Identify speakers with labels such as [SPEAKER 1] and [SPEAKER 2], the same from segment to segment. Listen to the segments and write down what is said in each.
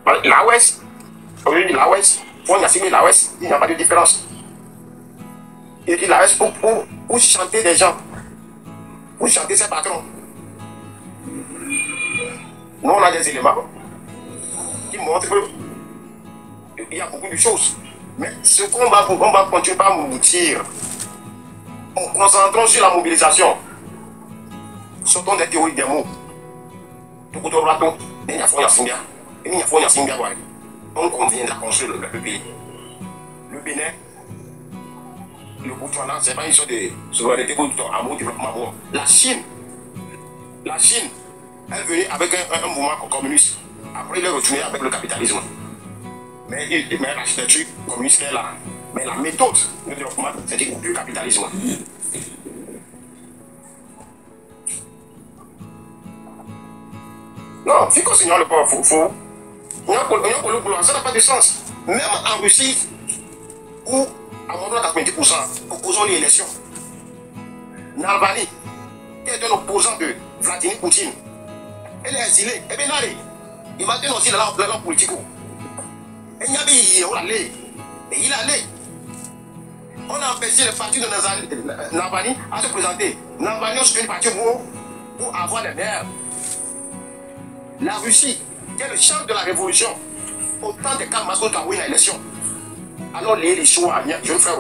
[SPEAKER 1] La Ouest, aujourd'hui, la Ouest, on a signé la Ouest, il n'y a pas de différence. Il dit la Ouest pour chanter des gens, pour chanter ses patrons. Nous, on a des éléments qui montrent qu'il y a beaucoup de choses. Mais ce qu'on va continuer à mentir en concentrant sur la mobilisation. Sortons des théories des mots. On convient de construire le pays. Le Bénin, le Botswana, ce n'est pas une sorte de souveraineté pour un mot développement. La Chine, elle est venue avec un mouvement communiste. Après, il est retourné avec le capitalisme. Mais l'architecture communiste est là. Mais la méthode de développement, c'est du capitalisme. Non, si on signale le port, ça n'a pas de sens. Même en Russie, où à moins de 90% opposant l'élection, Navalny, qui est un opposant de Vladimir Poutine, elle est exilée. Et bien, il m'a dénoncé la langue politique. Et il y avait il est allé. On a empêché le parti de Navalny à se présenter. Navalny a soutenu le parti pour avoir les maires. La Russie, qui est le champ de la révolution, autant de cas Moscou a eu l'élection. Alors, l'histoire, je frère.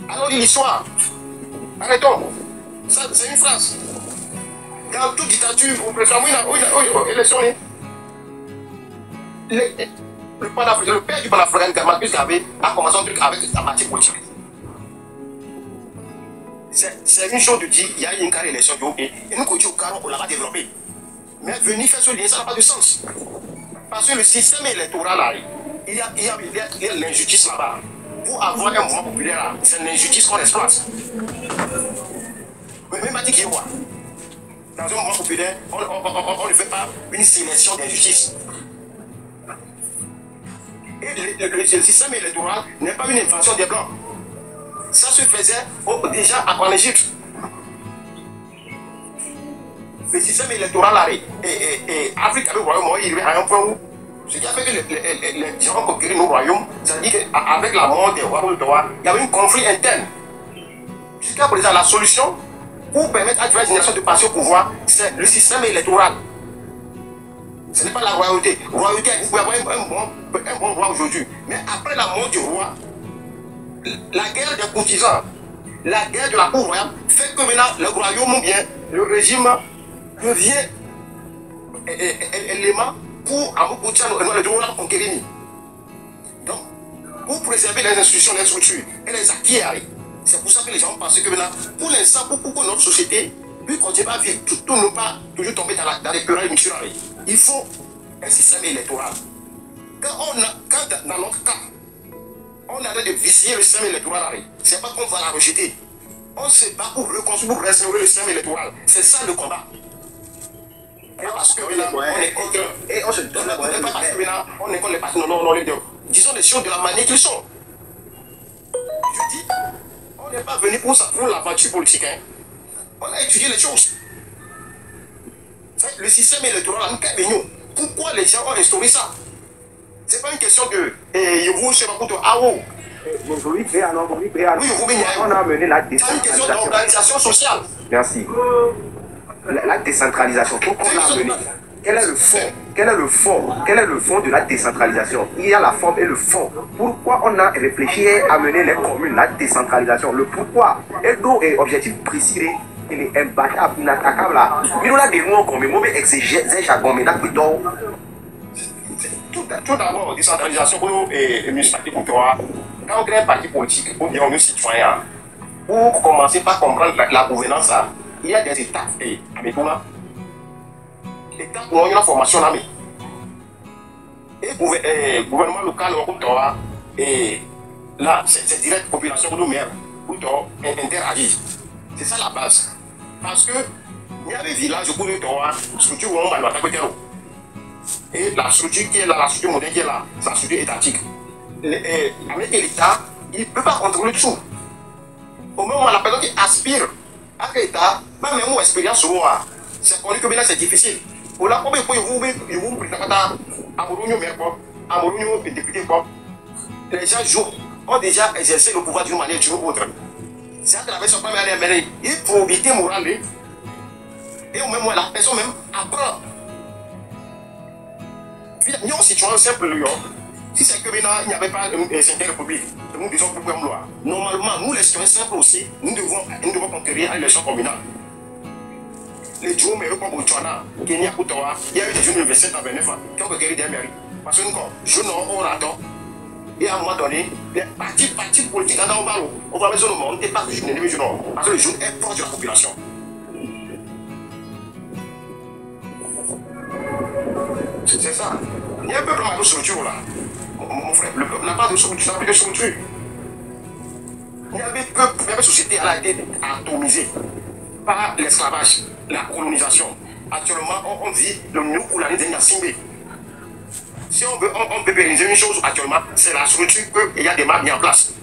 [SPEAKER 1] Alors, l'histoire, arrêtons. C'est une phrase. Dans toute dictature, on préfère l'élection. Le père du panafricain, Marcus Garvey, a commencé un truc avec un parti politique. C'est une chose de dire, il y a une carrière élection et nous continuons au carreau, on l'a développé. Mais venir faire ce lien, ça n'a pas de sens. Parce que le système électoral, là, il y a l'injustice là-bas. Pour avoir un mouvement populaire, c'est l'injustice qu'on exploite. Mais même dit qu'il y a dans un mouvement populaire, on ne fait pas une sélection d'injustice. Et le système électoral n'est pas une invention des Blancs. Ça se faisait déjà en Égypte. Le système électoral et Afrique avec le royaume, il est à un point où ce qui a fait que les gens ont conquis nos royaumes, c'est-à-dire qu'avec la mort des rois, il y avait un conflit interne. Jusqu'à présent, la solution pour permettre à diverses générations de passer au pouvoir, c'est le système électoral. Ce n'est pas la royauté. Royauté, vous pouvez avoir un bon roi aujourd'hui. Mais après la mort du roi, la guerre des courtisans, la guerre de la cour royale, fait que maintenant le royaume bien, le régime devient élément pour le droit de conquérir. Donc, pour préserver les institutions, les structures et les acquis, c'est pour ça que les gens pensent que maintenant, pour l'instant, pour notre société, puis continuer à vivre, tout ne pas toujours tomber dans les querelles mutuelles. Il faut un système électoral. Quand dans notre cas, on arrête de vicier le système électoral, c'est pas qu'on va la rejeter. On se bat pour reconstruire, pour restaurer le système électoral. C'est ça le combat. Parce que maintenant, on est contre. Et on se donne la bonne. Parce que maintenant, on est contre les partis. Non, disons les choses de la manière qu'ils sont. Je dis, on n'est pas venu pour l'aventure politique. Hein. On a étudié les choses. Le système électoral, pourquoi les gens ont instauré ça? Ce n'est pas une question de
[SPEAKER 2] on a mené la
[SPEAKER 1] décentralisation. C'est une question d'organisation sociale.
[SPEAKER 2] Merci. La décentralisation, pourquoi on l'a menée? Quel est le fond? Quel est le fond? Quel est le fond de la décentralisation? Il y a la forme et le fond. Pourquoi on a réfléchi à mener les communes, la décentralisation? Le pourquoi? Et donc, objectif précis. Il est imbattable, inattaquable là. Mais nous là des mots comme mauvais exégèse jargon mais
[SPEAKER 1] tout d'abord, décentralisation et municipalité pour toi. Quand on crée un parti politique, on dit on est citoyen. Pour commencer par comprendre la gouvernance, il y a des étapes. Et étapes pour une formation là. Et gouvernement local, et là, c'est direct population pour nous-mêmes, pour interagir. C'est ça la base. Parce que il y a des villages où il y a une structure où on va attaquer. Et la structure qui est là, la structure moderne qui est là, c'est la structure étatique. Avec l'État, il ne peut pas contrôler tout. Au moment où la personne qui aspire à l'État, même mon expérience sur moi, c'est connu que maintenant c'est difficile. Pour la première fois, il vous Amourou, mais quoi, Amourou, député quoi, les gens ont déjà exercé le pouvoir d'une manière ou d'une autre. C'est à travers ce premier année, il probité morale. Et même moi, la personne même apprend. Nous, si tu as un simple lion, si c'est que maintenant il n'y avait pas une 5e république, nous disons pour une loi. Normalement, nous, les citoyens simples aussi, nous devons conquérir à l'élection communale. Les jours, mais comme au Tchana, Kenya, Koutawa, il y a eu des universités dans 29 ans qui ont conquéri des mairies. Parce que nous, je n'ai pas orateur. Et à un moment donné, les partis politiques, on va mettre le monde, et pas que je n'ai pas vu. Parce que le jeune est proche de la population. C'est ça. Il y a un peuple mal de structure là. Mon frère, le peuple n'a pas de structure, n'a pas de structure. Il y avait un peuple, il y avait une société, elle a été atomisée par l'esclavage, la colonisation. Actuellement, on vit le nouveau pour l'année de Nassimbe. Si on peut pérenniser une chose actuellement, c'est la structure qu'il y a des marques mises en place.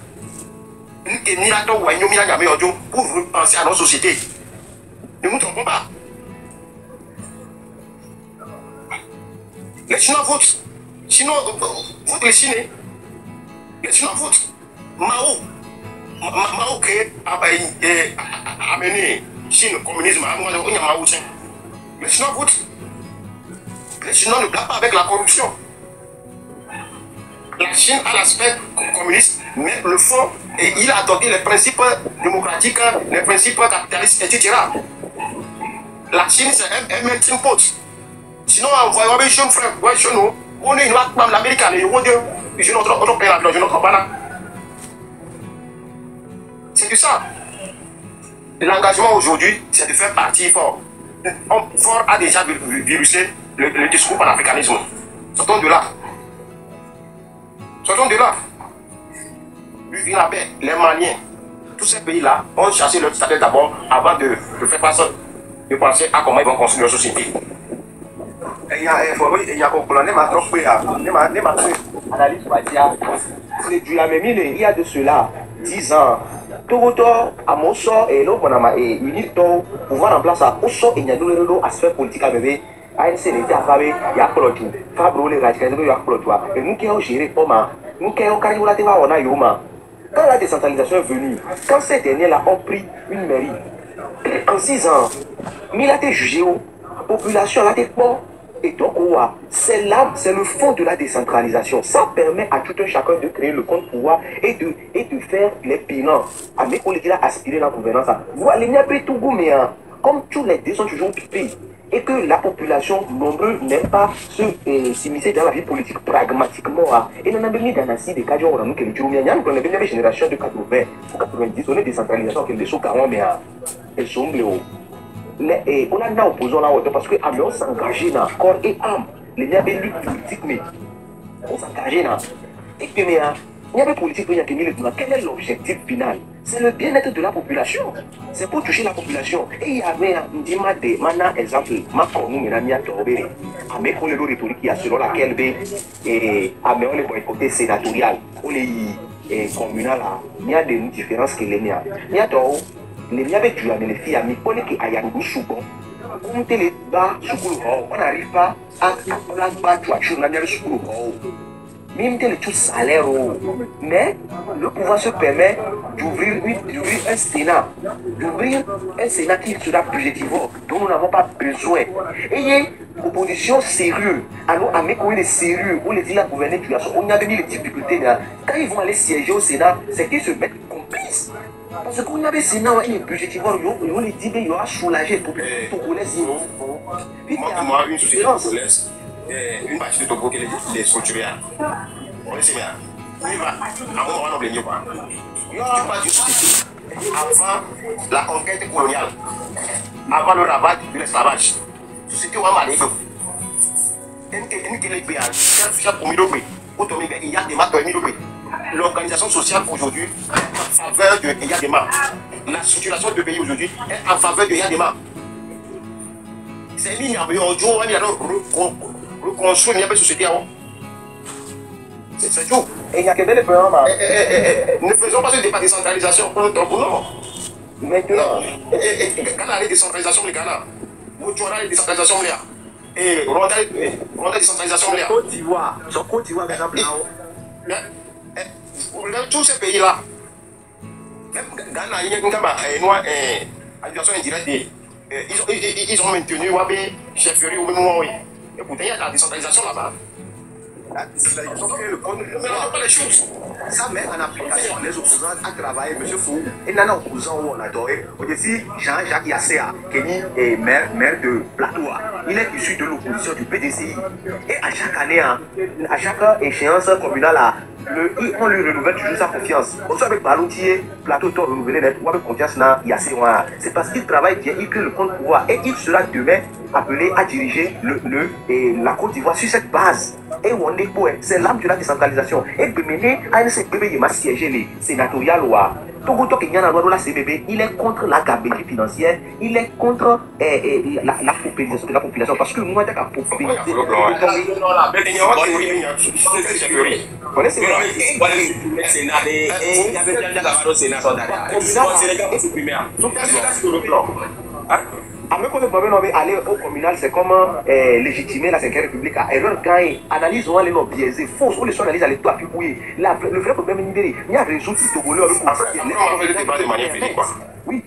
[SPEAKER 1] Pour penser à notre société. Ne nous trompons pas. Les Chinois votent. Sinon, votent les Chinois. Les Chinois votent. Mao a amené Chine au communisme. Les Chinois votent. Les Chinois ne blaguent pas avec la corruption. La Chine a l'aspect communiste, mais le fond, il a adopté les principes démocratiques, les principes capitalistes, etc. La Chine, c'est un melting pot. Sinon, on voit un jeune frère, on est une femme américaine, et on est une autre pays, une autre banane. C'est tout ça. L'engagement aujourd'hui, c'est de faire partie fort. Fort a déjà virusé le discours panafricanisme. Sortons de là. Sortons de là. Les Maliens, tous ces pays-là ont chassé leur statut d'abord avant de faire passer, de penser à comment ils vont construire leur société.
[SPEAKER 2] Il y a de cela 10 ans. Togoto, à mon sort, et l'autre, on a unité pouvoir en place à Osso et Yadou, aspect politique à bébé. ANC n'était à Fabé, il y a Polotu. Fabro, les radicalisés, il y a Polotu. Et nous qui avons géré Poma, nous qui avons carrément la Teva, on a Yoma. Quand la décentralisation est venue, quand ces derniers-là ont pris une mairie, en 6 ans, mais il a été jugé, la population a été pauvre. Et donc, c'est l'âme, c'est le fond de la décentralisation. Ça permet à tout un chacun de créer le compte pouvoir et de faire les bilans. Avec on les a aspiré la gouvernance. Voilà, il n'y a pas tout goût, mais comme tous les deux sont toujours occupés et que la population nombreuse n'aime pas s'immiscer dans la vie politique pragmatiquement. Et nous avons mis dans la des cas où on a une génération de 80 ou 90, on est décentralisation qui est des sous 40, mais elles sont bleues. On a un opposant là parce que on s'engageait dans corps et âme. Les gens avaient lutte politique, mais on s'engageait dans. Et puis, il y avait politique, il y a quel est l'objectif final? C'est le bien-être de la population. C'est pour toucher la population. Et il y avait un exemple, mais on est le rhétorique selon laquelle on est boycotté sénatorial, on est communal, il y a des différences qui les miens. Il y a les miens avec les filles amies, on est qui a un souvent. On les bas on n'arrive pas à battre même le tout salaire. Mais le pouvoir se permet d'ouvrir un Sénat, qui sera budgétivore, dont nous n'avons pas besoin. Et il y a une opposition sérieuse, alors à mes collègues sérieux, on les dit la gouverner, on a mis les difficultés. Quand ils vont aller siéger au Sénat, c'est qu'ils se mettent complices. Parce qu'on avait Sénat, il est budgétivore, on les dit, il y aura soulagé pour que tout connaisse.
[SPEAKER 1] Moi, une société congolaise, une partie de Togo qui est structurée. On le sait bien. On y va. Avant, on va n'oublier pas. Tu parles d'une société avant la conquête coloniale, avant le rabat de l'esclavage. Société où on va aller. Il y a des marques de l'organisation sociale aujourd'hui est en faveur de Yadema. La structuration du pays aujourd'hui est en faveur de Yadema. C'est une ligne à reconstruire une société. C'est tout.
[SPEAKER 2] Et il y a que des programmes.
[SPEAKER 1] Ne faisons pas de décentralisation pour notre boulot.
[SPEAKER 2] Maintenant,
[SPEAKER 1] quand on a la décentralisation, les Ghana, vous aurez la décentralisation. et rondelle décentralisation là.
[SPEAKER 2] Côte d'Ivoire, sur Côte d'Ivoire, par exemple, là.
[SPEAKER 1] Dans tous ces pays-là, même Ghana, il y a une habitation indirecte, ils ont maintenu Wabé, chefferie au même moment. Et pourtant, il y a la décentralisation là-bas.
[SPEAKER 2] La décentralisation crée le compte.
[SPEAKER 1] Mais on n'a pas les choses.
[SPEAKER 2] Ça met en application les opposants à travailler, M. Fou. Et là, opposant où on a adoré. Aussi, Jean-Jacques Yassea, Kenny est maire de Plateau. Il est issu de l'opposition du PDCI. Et à chaque année, à chaque échéance communale, on lui renouvelle toujours sa confiance. Aussi avec Baloutier, Plateau, on renouvelé net, ou avec confiance là, Yassea. C'est parce qu'il travaille bien, il crée le compte pouvoir. Et il sera demain appelé à diriger la Côte d'Ivoire sur cette base. Et on est beau, c'est l'âme de la décentralisation. Et Béméné, il m'a siégé les sénatoriales. Togo Kenyana la CBB, il est contre la gabegie financière, il est contre la paupérisation de la population. Parce que moi, la paupérisation. Aller au communal, c'est comment légitimer la 5e République à erreur quand analyse on les non biaisés, fausses, ou les gens analysent à l'étoile, puis oui, le vrai problème il y a résoudre tout Togolais avec oui,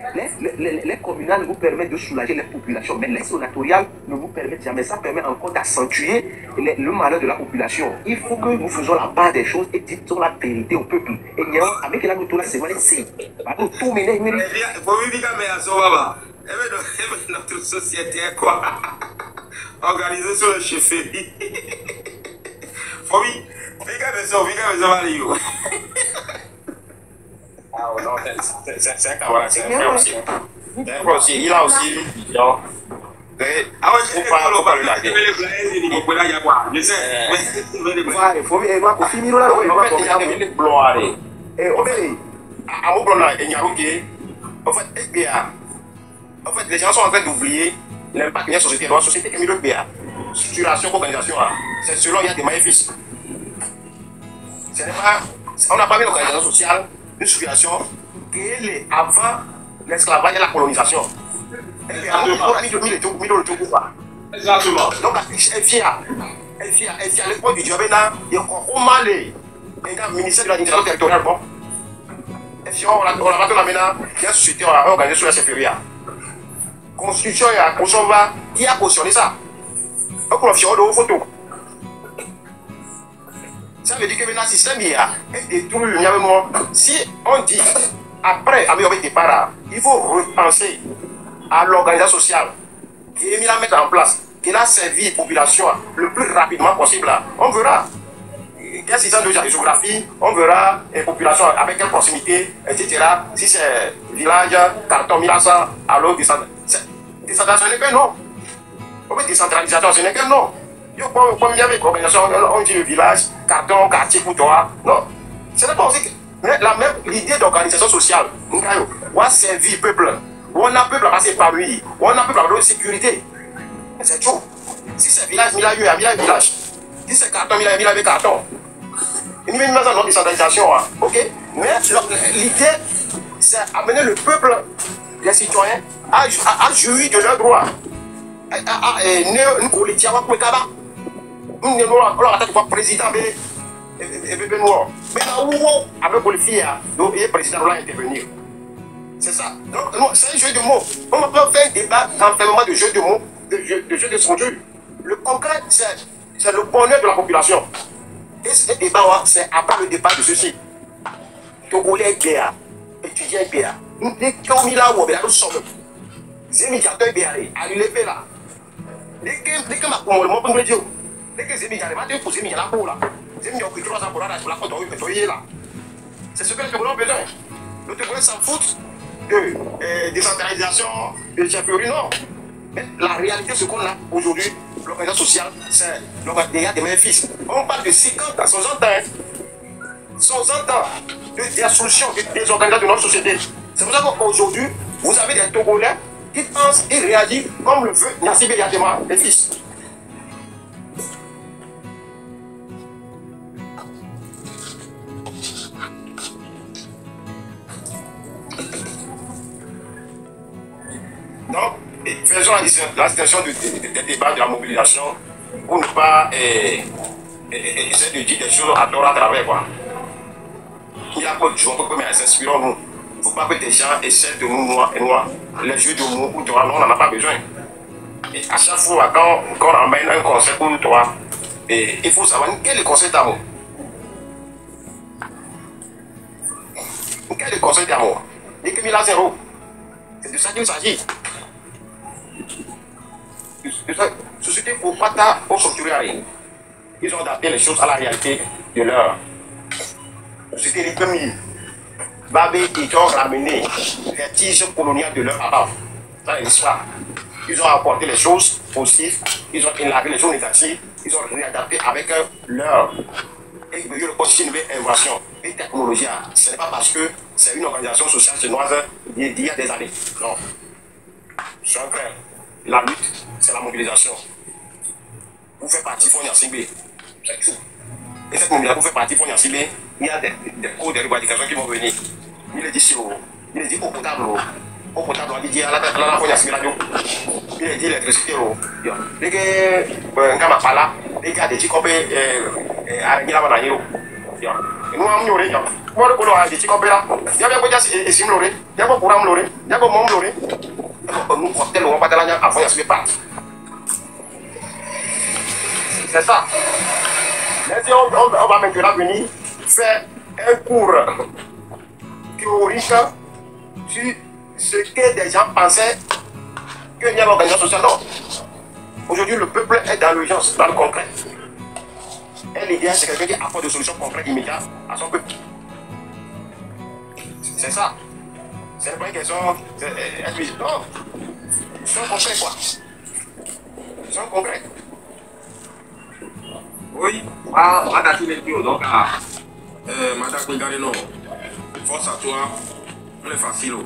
[SPEAKER 2] les communales nous permettent de soulager les populations, mais les sénatoriales ne nous permettent jamais. Ça permet encore d'accentuer le malheur de la population. Il faut que nous faisons la part des choses et disons la vérité au peuple. Et nous, avec la nous c'est vrai, c'est tout mener.
[SPEAKER 3] Notre société est quoi? Organisée sur le chefferie. Fobi,
[SPEAKER 1] ah non, c'est un camarade, c'est un frère aussi. Il a aussi une vision. Il faut pas le laguer.
[SPEAKER 3] Je sais.
[SPEAKER 1] Il faut finir là. En fait, il y a des blancs. Et au fait, à mon blanc, il y a en fait, les gens sont en train d'oublier l'impact qu'il y a sur la société. Dans la société qui est le PA, structuration, organisation, c'est selon il y a des maléfices. On n'a pas mis l'organisation sociale, une situation qui est avant l'esclavage et la colonisation. On a mis le tout quoi.
[SPEAKER 3] Exactement.
[SPEAKER 1] Donc, elle vient à l'époque du Diabena, il y a encore mal le ministère de l'administration territoriale. Bon. On a maintenant, il y a une société organisée sur la sécurité. Constitution et à Kosovo qui a cautionné ça. On peut faire de photos. Ça veut dire que maintenant, le système est détruit. Si on dit, après améliorer des parents, il faut repenser à l'organisation sociale qui est mise à mettre en place, qui a servi la population le plus rapidement possible. On verra. Il y a 6 ans de géographie, on verra une population avec quelle proximité, etc. Si c'est village, carton, Milassa, alors décentralisation, ce n'est que non. Décentralisation, ce n'est que non. Comme il y avait une organisation, on dit le village, carton, quartier, coutoir. Non. Ce n'est pas aussi. Mais l'idée d'organisation sociale, on a servi le peuple. On a peuple à passer par lui. On a peuple à donner sécurité. C'est tout. Si c'est village, il y a un village. Si c'est carton, il y a un carton. Une mise en notre décentralisation, ok? Mais l'idée, c'est amener le peuple, les citoyens, à jouir de leurs droits. Nous politiciens, on a président, mais avec le filles, le président doit intervenir. C'est ça. C'est un jeu de mots. On ne peut pas faire un débat d'enfermement de jeu de mots, de jeu de structure. Le concret, c'est le bonheur de la population. Et ce débat, c'est après le débat de ceci. Togolais est bien, étudiant est bien. Dès qu'on est là où on sommes, les médiateurs sont bien, à l'élever là. Dès que je me dis, dès que les médiateurs sont bien, je me dis, là, c'est ce que les Togolais ont besoin. Les Togolais s'en foutent de décentralisation, de chefferie, non. Mais la réalité, ce qu'on a aujourd'hui, l'organisation sociale, c'est l'organisation des meilleurs fils. On parle de 50 à 60 ans. 60 ans de dissolution des organisations de notre société. C'est pour ça qu'aujourd'hui, vous avez des Togolais qui pensent et réagissent comme le veut Nassibé Diatema, les fils. Donc, faisons la distinction des débats, de la mobilisation, pour ne pas essayer de dire des choses à tort à travers, quoi. Il y a pas de gens qui s'inspirent nous. Il ne faut pas que des gens essaient de nous noirs, les jeux de mots pour toi, non, on n'en a pas besoin. Et à chaque fois, quand on emmène un conseil pour toi, il faut savoir quel est le conseil d'amour. Quel est le conseil d'amour? Et que il a zéro. C'est de ça qu'il s'agit. La société ne faut pas structurer. Ils ont adapté les choses à la réalité de leur société. Les premiers, Babé, ils ont ramené les tiges coloniales de leur avant. Dans l'histoire. Ils ont apporté les choses positives, ils ont élagué les choses négatives, ils ont réadapté avec leur. Et ils veulent aussi une nouvelle invention et technologie. Ce n'est pas parce que c'est une organisation sociale chinoise d'il y a des années. Non. C'est un frère. La lutte, c'est la mobilisation. Vous faites partie de Fonia Sibé. C'est tout. Et cette mobilisation, vous faites partie de Fonia Sibé, il y a des cours de revendications qui vont venir. Il est dit sur il est dit eau potable. Eau potable, on dit à la Fonia Sibé. Il est dit l'électricité. Les gars, les gars, des petits copés, à la banane. Nous avons ignoré. Moi, le colon a des petits copés là. Il y a bien quoi et sim loré. Il y a quoi pour am loré. Il y a quoi mom loré. Nous, cocktail, on va pas de la Fonia Sibé pas. C'est ça. Mais si on va maintenant venir faire un cours théorique sur ce que des gens pensaient qu'il y a l'organisation sociale. Non. Aujourd'hui, le peuple est dans l'urgence, dans le concret. Et l'idéal, c'est quelqu'un qui apporte des solutions concrètes immédiates à son peuple. C'est ça. C'est pas une question. Non. C'est un concret, quoi. C'est un concret.
[SPEAKER 3] Oui, donc, Madame Pingare, non. Force à toi, on est facile.